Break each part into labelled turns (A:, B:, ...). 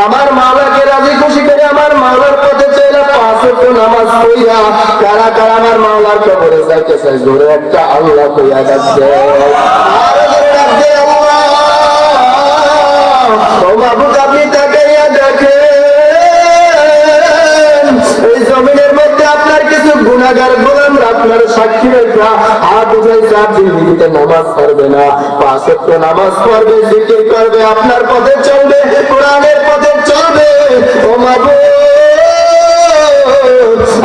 A: আমার মাওলাকে রাজি খুশি করে আমার মাওলার পথে চলে 5 ওয়াক্ত নামাজ পড়িয়া কারা কারা আমার মাওলার কবরে যাইতে চাই জোরে একটা আল্লাহ কইয়া ডাকছে আর জোরে ডাকছে আল্লাহ ও মাবুদ আপনি তাকাইয়া দেখেন এই জমিনের মধ্যে আপনার কিছু গুনাহগার গোলামরা আপনার সাক্ষী রেখে হাত উঠাইছে আপনি জিন্দেগিতে নামাজ পড়বে না 5 ওয়াক্ত নামাজ পড়বে জিকির করবে আপনার পথে চলবে কোরআনের পথে চলবে ও মাবুদ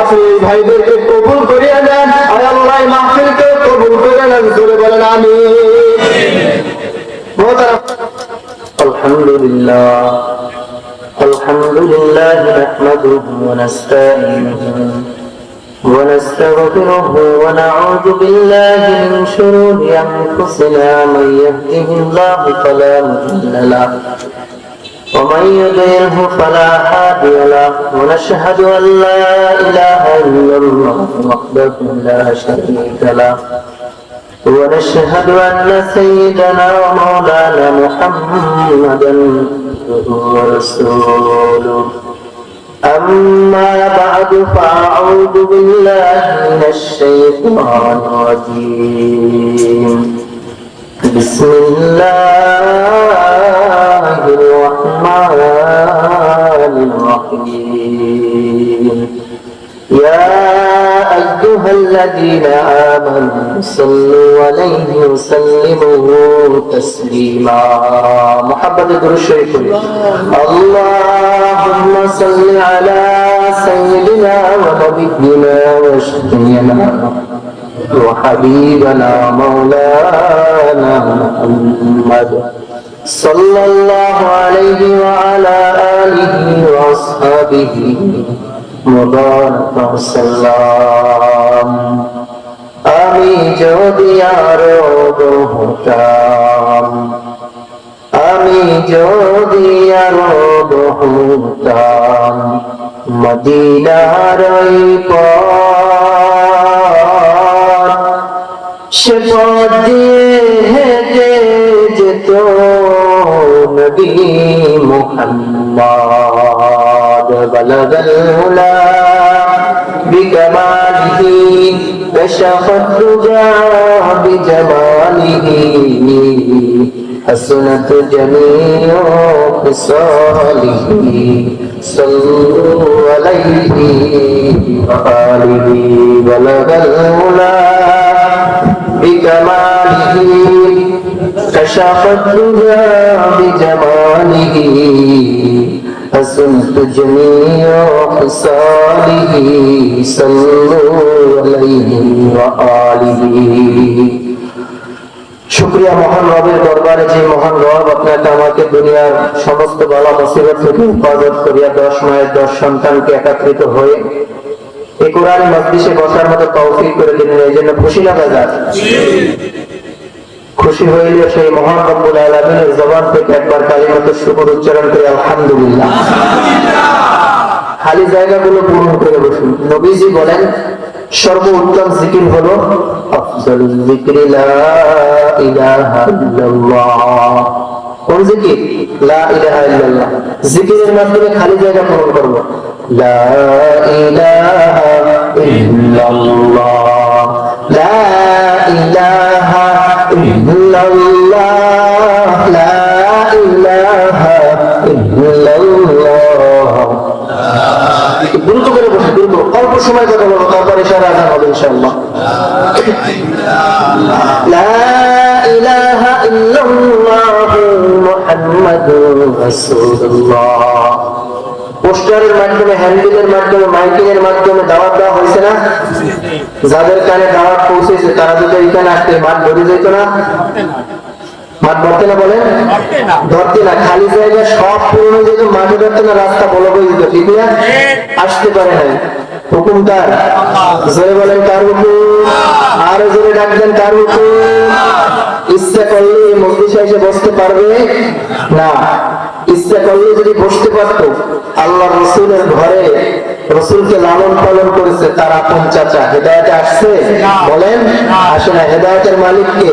A: আপনি ভাইদেরকে কবুল করিয়া দেন আর আল্লাহ মাহফিলকে কবুল করে নেন জোরে বলেন আমিন আলহামদুলিল্লাহ আলহামদুলিল্লাহ নাহমাদুহু ওয়া নাস্তাঈনুহু ونستغفره ونعوذ بالله من شرور أنفسنا من يهده الله فلا مضل له ومن يضلله فلا هادي له ونشهد أن لا إله إلا الله وحده لا شريك له ونشهد أن سيدنا ومولانا محمدا ورسوله أما بعد فأعوذ بالله من الشيطان الرجيم بسم الله الرحمن الرحيم يا أيها الذين آمنوا صلوا عليه وسلموا تسليما محبة الشريف اللهم صل على سيدنا ونبينا وشفينا وحبيبنا مولانا محمد صلى الله عليه وعلى آله وأصحابه মুবারক সালাম আমি যদি আরো হতাম আমি যদি আরো হতাম মদিনার ওই পথ সে পথ দিয়ে হেঁটে যেত নবী মুহাম্মদ বলগল হুলা بكماله كشف الدجى بجماله حسنت جميع خصاله صلوا عليه وآله بلغ العلا بكماله كشف الدجى بجماله حسنت جميع خصاله صلوا عليه وآله শুকরিয়া মহান রবের দরবারে যে মহান রব আপনাকে আমাকে দুনিয়ার সমস্ত বালা মুসিবত থেকে হেফাজত করিয়া 10 মায়ের 10 সন্তানকে একত্রিত হয়ে এই কোরআন মজলিসে বসার মতো তৌফিক করে দিলেন এই জন্য খুশি লাগা যায় খুশি হইলে সেই মহান রব্বুল আলামিনের জবান থেকে একবার কালিমাতুশ শুকর উচ্চারণ করে আলহামদুলিল্লাহ খালি জায়গাগুলো পূরণ করে বসুন নবীজি বলেন সর্বোত্তম জিকির হলো আফজালুল যিকরি লা ইলাহা ইল্লাল্লাহ কোন জিকির লা ইলাহা ইল্লাল্লাহ জিকিরের মাধ্যমে খালি জায়গা পূরণ করব লা ইলাহা ইল্লাল্লাহ লা ইলাহা ইল্লাল্লাহ লা ইলাহা ইল্লাল্লাহ দ্রুত করে বসে দ্রুত অল্প সময় কথা বলবো তারপরে ইশারা আযান হবে ইনশাআল্লাহ লা ইলাহা ইল্লাল্লাহ মুহাম্মাদুর রাসূলুল্লাহ পোস্টারের মাধ্যমে হ্যান্ডবিলের মাধ্যমে মাইকিংয়ের মাধ্যমে দাওয়াত দেওয়া হয়েছে না যাদের কানে দাওয়াত পৌঁছেছে তারা যদি এখানে আসতে মাঠ ভরে যেত না মাঠ ধরতে না বলেন ধরতে না খালি জায়গা সব পূর্ণ যেত মাঠে ধরতে না রাস্তা বলো হয়ে যেত ঠিক না আসতে পারে না হুকুম কার জোরে বলেন কার হুকুম আরো জোরে ডাক দেন কার হুকুম ইচ্ছা করলে মজলিসে এসে বসতে পারবে না ইচ্ছা করলে যদি বসতে পারত আল্লাহ রসুলের ঘরে রসুলকে লালন পালন করেছে তার আপন চাচা হেদায়েতে আসছে বলেন আসে না হেদায়েতের মালিক কে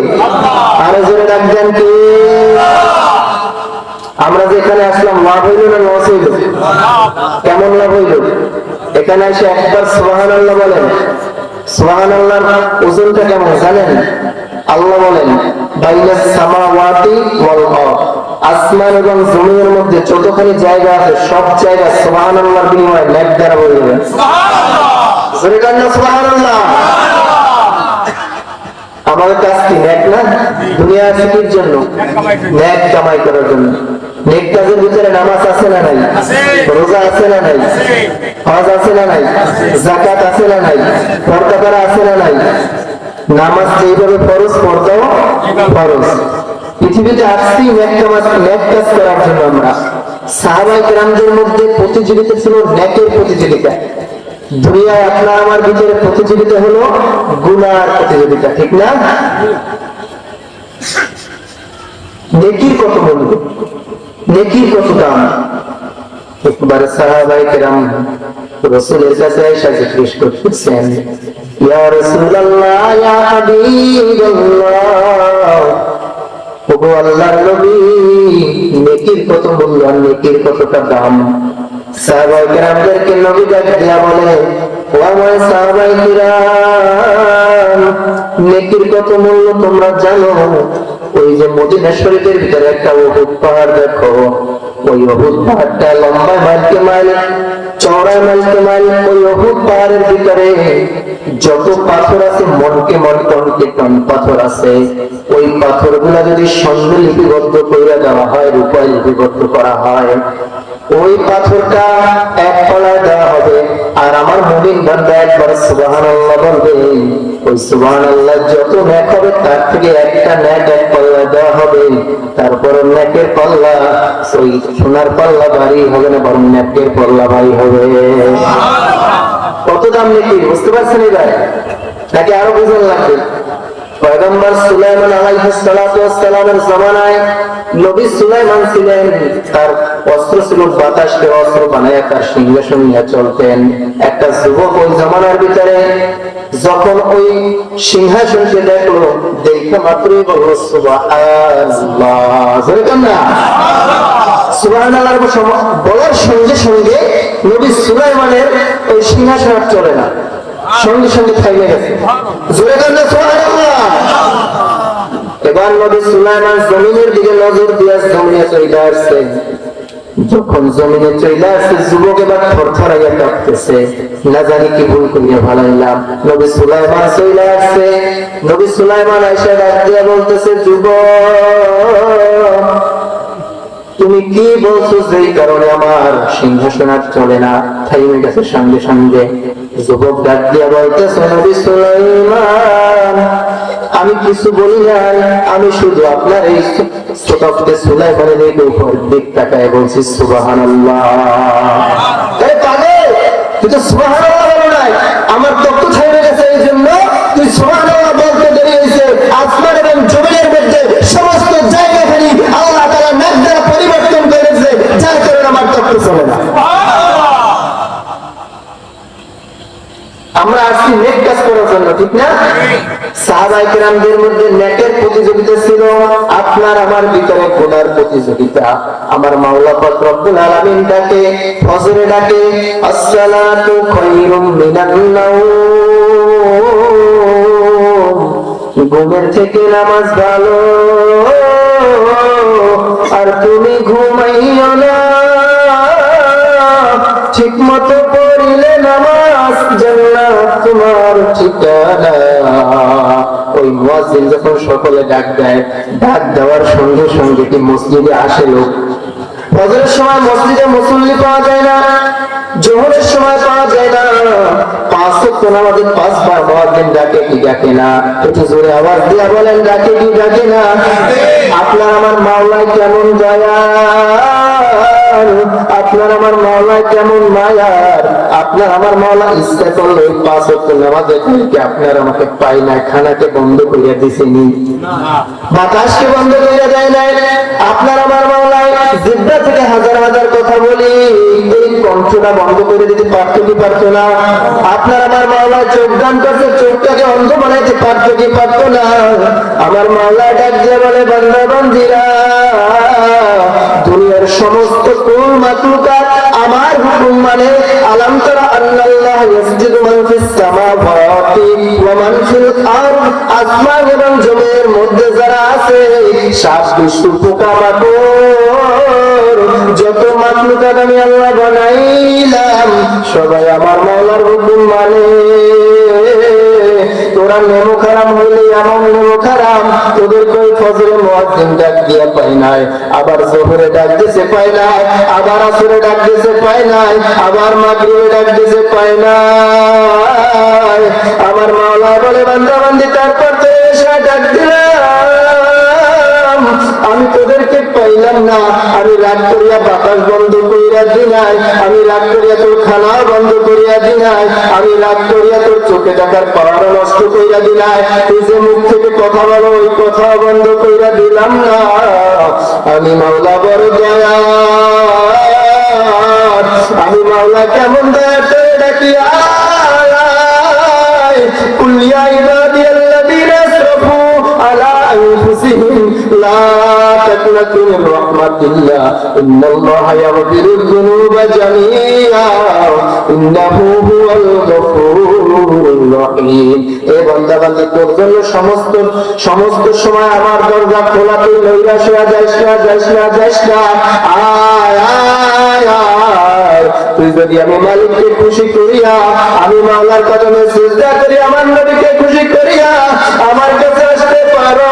A: আরো জোরে ডাক দেন কে আমরা যেখানে আসলাম লাভ হইল না লস কেমন লাভ হইল? এখানে এসে একবার সুবহানাল্লাহ বলেন। সুবহানাল্লাহর ওজনটা কেমন জানেন? আল্লাহ বলেন বাইনাস সামাওয়াতি ওয়াল আরদ, আসমান এবং জমিনের মধ্যে যতখানি জায়গা আছে সব জায়গা সুবহানাল্লাহর বিনিময়ে নেক দ্বারা ভরে যাবে। সুবহানাল্লাহ, জোরে গান না সুবহানাল্লাহ। আমাদের কাজ কি? নেক না? দুনিয়া সুখের জন্য, নেক কামাই করার জন্য। নেক কাজের ভিতরে নামাজ আছে না নাই? রোজা আছে না নাই? হজ আছে না নাই? যাকাত আছে না নাই? পর্দা করা আছে না নাই? নামাজ যেভাবে ফরজ, পর্দাও ফরজ। পৃথিবীতে আসছি নেক কাজ করার জন্য। আমরা সাহাবায়ে কেরামদের মধ্যে প্রতিযোগিতা ছিল নেকের প্রতিযোগিতা। দুনিয়ায় আপনার আমার ভিতরে প্রতিযোগিতা হলো গুনার প্রতিযোগিতা, ঠিক না? নেকির কত মূল্য, নেকির কত দাম। একবার সাহাবায়ে কেরাম রাসূলের কাছে এসে জিজ্ঞেস করতেছেন, ইয়া রাসূলুল্লাহ, ইয়া হাবিবাল্লাহ, ওগো আল্লাহর নবী, নেকির কত মূল্য, নেকির কতটা দাম? সাহাবায়ে কেরামদেরকে নবী ডাক দিয়া বলে, ও আমার সাহাবায়ে কেরাম, নেকির কত মূল্য তোমরা জানো? ওই যে মদিনা শরীফের ভিতরে একটা উহুদ পাহাড় দেখো, ওই উহুদ পাহাড়টা লম্বা মাইলকে মাইল, চওড়া মাইলকে মাইল। ওই উহুদ পাহাড়ের ভিতরে যত পাথর আছে, মনকে মন, টনকে টন পাথর আছে। ওই পাথরগুলা যদি স্বর্ণে লিপিবদ্ধ করে দেওয়া হয়, রূপায় লিপিবদ্ধ করা হয়, ওই পাথরটা এক তলায় দেওয়া হবে। আর আমার মুমিন বান্দা একবার সুবহানাল্লাহ বলবে, ওই সুবহানাল্লাহ যত নেক হবে তার থেকে একটা নেক এক পাল্লায় দেওয়া হবে। তারপর নেকের পাল্লা ওই সোনার পাল্লা ভারী হবে না, বরং নেকের পাল্লা ভারী হবে। কত দাম নেকি বুঝতে পারছেন এবার? নাকি আরো বুঝান লাগবে? পয়গম্বর সুলাইমান আলাইহিস সালাতু ওয়াস সালামের জামানায় নবী সুলাইমান ছিলেন, তার অস্ত্র ছিল বাতাসকে অস্ত্র বানায় তার সিংহাসন নিয়ে চলতেন। একটা যুবক ওই জামানার ভিতরে যখন ওই সিংহাসনকে দেখলো, দেখে মাত্রই বলল সুবহানাল্লাহ, বলতেন না সুবহানাল্লাহ বলার সঙ্গে সঙ্গে নবী সুলাইমানের ওই সিংহাসন আর চলে না, সঙ্গে সঙ্গে থাইমে গেছে। জোরে গান না সুবহানাল্লাহ। এবার নবী সুলাইমান জমিনের দিকে নজর দিয়ে জমিনে চলে আসছে। যখন জমিনে চলে আসছে, যুবক এবার থরথরাইয়া কাঁপতেছে, না জানি কি ভুল করিয়া ভালাইলাম। নবী সুলাইমান চলে আসছে। নবী সুলাইমান আয়েশা ডাক দিয়া বলতেছে, যুবক তুমি কি বলছো যেই কারণে আমার সিংহাসন আর চলে না, থাইমে গেছে সঙ্গে সঙ্গে? যুবক ডাক দিয়া বলতেছে, নবী সুলাইমান আমি কিছু বলি নাই, আমি শুধু আপনার এই ছোটকে সুলাইমানের উপর দিক তাকায় বলছি সুবহানাল্লাহ। আরে পাগল, তুই তো সুবহানাল্লাহ বলো নাই, আমার তত্ত্ব থাইমে গেছে এই জন্য তুই সুবহানাল্লাহ বলতে দেরি হয়েছে। আসমান এবং জমিনের মধ্যে সমস্ত জায়গাখানি আল্লাহ তাআলা নাক দ্বারা পরিবর্তন করেছে, যার কারণে আমার তত্ত্ব চলে না। আমরা আসছি নেক কাজ করার জন্য, ঠিক না? সাহাবায়ে কেরামদের মধ্যে নেকের প্রতিযোগিতা ছিল, আপনার আমার ভিতরে গুনার প্রতিযোগিতা। আমার মাওলা পাক রব্বুল আলামিন ডাকে, ফজরে ডাকে, আসসালাতু খায়রুম মিনান নাওম, ঘুমের থেকে নামাজ ভালো, আর তুমি ঘুমাইও না, ঠিক মতো পড়িলে নামাজ জান্নাত তোমার ঠিকানা। ওই মুয়াজ্জিন যখন সকলে ডাক দেয়, ডাক দেওয়ার সঙ্গে সঙ্গে কি মসজিদে আসে লোক? ফজরের সময় মসজিদে মুসল্লি পাওয়া যায় না, জোহরের সময় পাওয়া যায় না, পাঁচ ওয়াক্ত নামাজে পাঁচবার মুয়াজ্জিন ডাকে কি ডাকে না? একটু জোরে আওয়াজ দিয়া বলেন, ডাকে কি ডাকে না? আপনার আমার মাওলায় কেমন দয়াল, আপনার আমার মাওলা কেমন মায়ার। আপনার আমার মাওলা ইচ্ছা করলে ওই পাঁচ ওয়াক্ত নামাজে কি আপনার আমাকে পাই না, খানাকে বন্ধ করিয়া দিছেনি, বাতাসকে বন্ধ করিয়া দেয় নাই। আপনার আমার মাওলা জিহ্বা থেকে হাজার হাজার কথা বলি, এই কণ্ঠটা বন্ধ করে দিতে পারতো কি পারতো না? আপনার আমার মাওলা চোখ দান করছে, চোখটাকে অন্ধ বানাইতে পারতো কি পারতো না? আমার মাওলা ডাক দিয়ে বলে, বান্দা বান্দিরা, দুনিয়ার সমস্ত কুল মাকলুকাত আমার হুকুম মানে আলাম তারা আল্লাহ ইয়াসজুদু মান ফিস সামাওয়াতি ওয়া মান ফিল আরদ, আসমান এবং জমিনের মধ্যে যারা আছে, সাপ বিচ্ছু পোকামাকড়, যত মাখলুকাত আমি আল্লাহ বানাইলাম সবাই আমার মাওলার হুকুম মানে। তোরা নেমো খারাম হইলে আমার নেমো খারাম, তোদের কই ফজরে মুয়াজ্জিন ডাক দিয়া পাই নাই, আবার জোহরে ডাক দিতে পাই নাই, আবার আসরে ডাক দিতে পাই নাই, আবার মাগরিবে ডাক দিতে পাই নাই। আমার মাওলা বলে বান্দা বান্দি তারপর তো এসে ডাক দিলাম, আমি তোদেরকে পাইলাম না, আমি রাগ করিয়া বাতাস বন্ধ করিয়া দি নাই, আমি রাগ করিয়া তোর খানা বন্ধ করিয়া দি নাই, আমি রাগ করিয়া তোর চোখে দেখার পাওয়ার নষ্ট করিয়া দি নাই, তুই যে মুখ থেকে কথা বলো ওই কথা বন্ধ করিয়া দিলাম না। আমি মাওলা বড় দয়া, আমি মাওলা কেমন দয়া করে ডাকি, কুল ইয়া ইবাদিয়াল্লাযীনা আসরাফু আলা আনফুসিহিম লা তাকনাতু মিন রাহমাতিল্লাহ ইন্নাল্লাহা ইয়াগফিরুয যুনুবা জামিআ ইন্নাহু হুয়াল গফুরুর রহিম। এ বান্দা বান্দী, তোর জন্য সমস্ত সময় আমার দরজা খোলা, তুই লইয়া শুয়া যাইস না, আয় আয় আয়। তুই যদি আমি মালিককে খুশি করিয়া, আমি মাওলার কদমে সিজদা করি, আমার নবীকে খুশি করিয়া আমার কাছে আসতে পারো,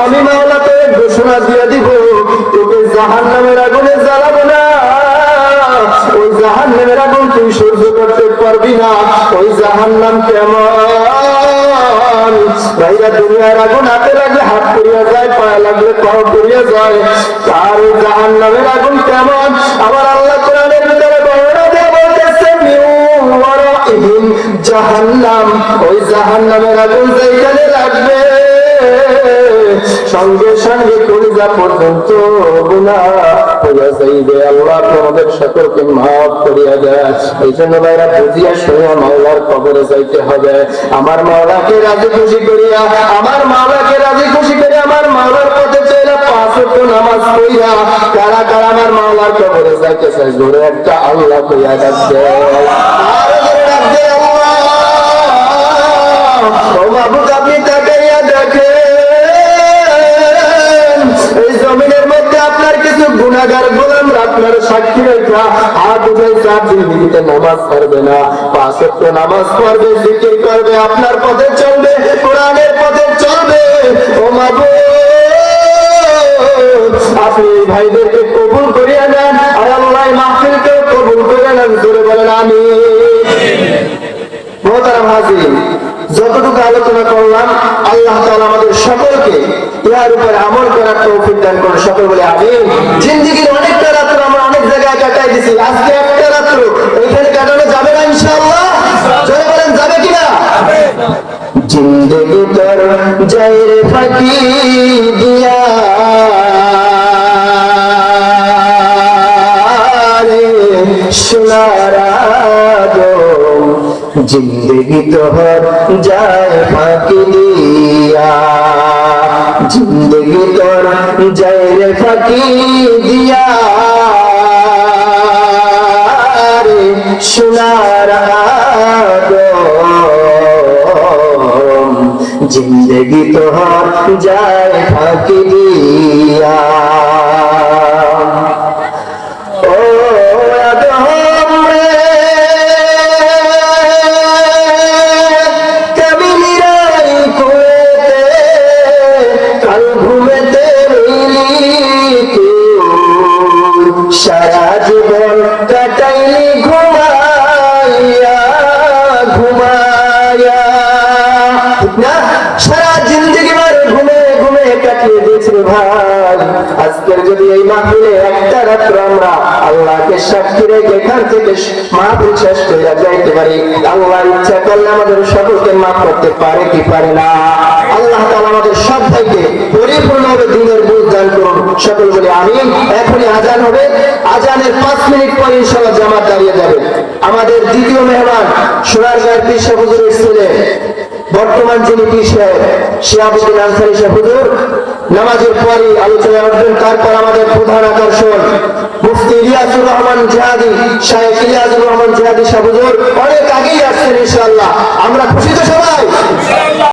A: আমি মাওলা তোকে ঘোষণা দিয়ে দিব, তোকে জাহান্নামের আগুনে জ্বালাবো না। ওই জাহান্নামের আগুন তুই সহ্য করতে পারবি না। ওই জাহান্নাম কেমন ভাইরা, দুনিয়ার আগুন হাতে লাগলে হাত করিয়া যায়, পায়ে লাগলে পাও করিয়া যায়, আর ওই জাহান্নামের আগুন কেমন আবার আল্লাহ কোরআনের ভিতরে বর্ণনা দিয়ে বলতেছে, জাহান্নাম, ওই জাহান্নামের আগুন যেখানে লাগবে সঙ্গে সঙ্গে কলিজা পর্যন্ত গুনাহ হইয়া যাইবে। আল্লাহ আমাদের সকলকে মাফ করিয়া দেয়। এই জন্য ভাইরা বুঝিয়া শুনিয়া মাওলার কবরে যাইতে হবে। আমার মাওলাকে রাজি খুশি করিয়া, আমার মাওলাকে রাজি খুশি করিয়া, আমার মাওলার পথে চলে 5 ওয়াক্ত নামাজ পড়িয়া কারা কারা আমার মাওলার কবরে যাইতে চাই, জোরে একটা আল্লাহ কইয়া ডাকবে, আর জোরে ডাকবে আল্লাহ। ও মাবুদ, আপনি তাকাইয়া দেখেন, এই জমিনের মধ্যে আপনার কিছু গুনাহগার গোলাম আপনার সাক্ষী রেখা হাত উঠাই জিন্দেগিতে নামাজ পড়বে না, 5 ওয়াক্ত নামাজ পড়বে, জিকির করবে, আপনার পথে চলবে, কোরআনের পথে চলবে। ও মাবুদ, আপনি ভাইদেরকে কবুল করিয়া নেন, আর আল্লাহ মাহফিলকেও কবুল করে নেন, জোরে বলেন আমিন। মোহতারাম হাজির, যতটুকু আলোচনা করলাম আল্লাহ তাআলা আমাদের সকলকে ইহার উপর আমল করার তৌফিক দান করুন, সকল বলে আমিন। জিন্দেগির অনেকটা রাত্র আমরা অনেক জায়গায় কাটাই দিছি, আজকে একটা রাত্র এইখানে কাটানো যাবে না ইনশাআল্লাহ? জোরে বলেন যাবে কিনা? জিন্দেগি তোর যায় রে ফাঁকি দিয়া রে সোনার আদম, জিন্দেগি তোর যায় ফাঁকি দিয়া, জিন্দেগি তোর যায় রে ফাঁকি দিয়া রে সোনার আদম, জিন্দেগি তোর যায় ফাঁকি দিয়া। সারা জীবন কাটাইলি ঘুমাইয়া ঘুমাইয়া, না সারা জিন্দগি মারে ঘুমে ঘুমে কাটিয়ে দিয়েছি ভাই। আজকের যদি এই মাহফিলে একটা রাত্র আমরা আল্লাহকে সাক্ষী রেখে এখান থেকে মাহফিল শেষ করে যাইতে পারি, আল্লাহ ইচ্ছা করলে আমাদের সকলকে মাফ করতে পারে কি পারে না? আল্লাহ তাআলা আমাদের সবাইকে পরিপূর্ণভাবে দ্বীনের বুঝ দান করুন, সকল বলে আমিন। এখনই আজান হবে, আজানের 5 মিনিট পরে ইনশাআল্লাহ জামাত দাঁড়িয়ে যাবে। আমাদের দ্বিতীয় মেহমান সোনারগাঁয়ের পীর সাহেব হুজুরের ছেলে, বর্তমান যিনি পীর সাহেব শিহাবুদ্দিন আনসারী সাহেব হুজুর, নামাজের পরই আলোচনা রাখবেন। তারপর আমাদের প্রধান আকর্ষণ মুফতি ইলিয়াসুর রহমান জিহাদি, শাহেখ ইলিয়াসুর রহমান জিহাদি সাহেব হুজুর অনেক আগেই আসছেন ইনশাআল্লাহ। আমরা খুশি